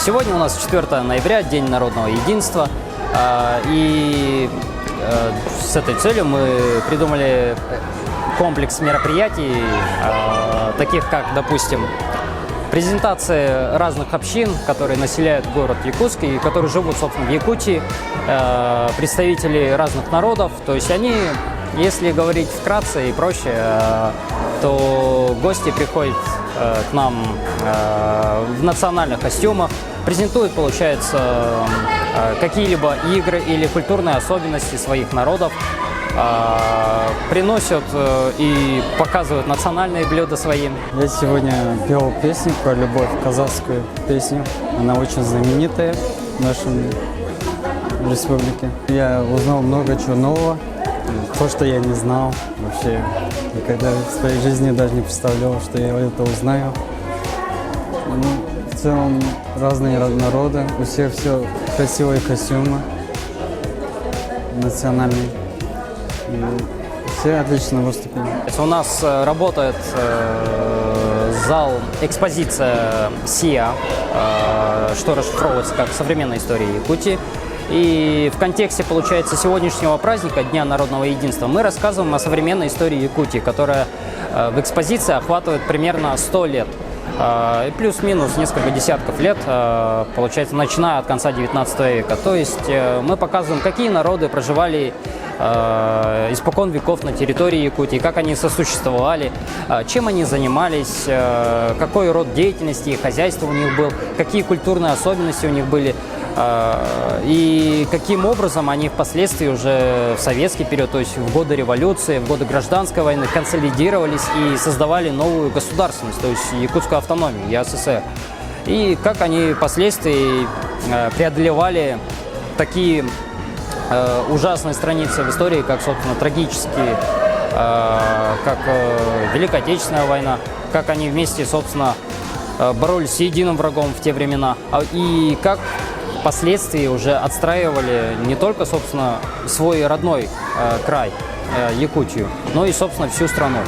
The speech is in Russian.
Сегодня у нас 4 ноября, День народного единства, и с этой целью мы придумали комплекс мероприятий, таких как, допустим, презентации разных общин, которые населяют город Якутск и которые живут, собственно, в Якутии, представители разных народов. То есть они, если говорить вкратце и проще, то гости приходят к нам в национальных костюмах, презентуют, получается, какие-либо игры или культурные особенности своих народов, приносят и показывают национальные блюда свои. Я сегодня пел песню про любовь, казахскую песню. Она очень знаменитая в нашем республике. Я узнал много чего нового, то, что я не знал вообще. Никогда в своей жизни даже не представлял, что я это узнаю. В целом разные народы, у всех все красивые костюмы национальные. Все отлично выступили. У нас работает зал экспозиция СИА, что расшифровывается как «Современная история Якутии». И в контексте, получается, сегодняшнего праздника, Дня народного единства, мы рассказываем о современной истории Якутии, которая в экспозиции охватывает примерно 100 лет. Плюс-минус несколько десятков лет, получается, начиная от конца 19 века. То есть мы показываем, какие народы проживали испокон веков на территории Якутии, как они сосуществовали, чем они занимались, какой род деятельности и хозяйства у них был, какие культурные особенности у них были, и каким образом они впоследствии уже в советский период, то есть в годы революции, в годы гражданской войны, консолидировались и создавали новую государственность, то есть якутскую автономию, ЯССР. И как они впоследствии преодолевали такие ужасные страницы в истории, как, собственно, трагические, как Великая Отечественная война, как они вместе, собственно, боролись с единым врагом в те времена, и как впоследствии уже отстраивали не только, собственно, свой родной край, Якутию, но и, собственно, всю страну.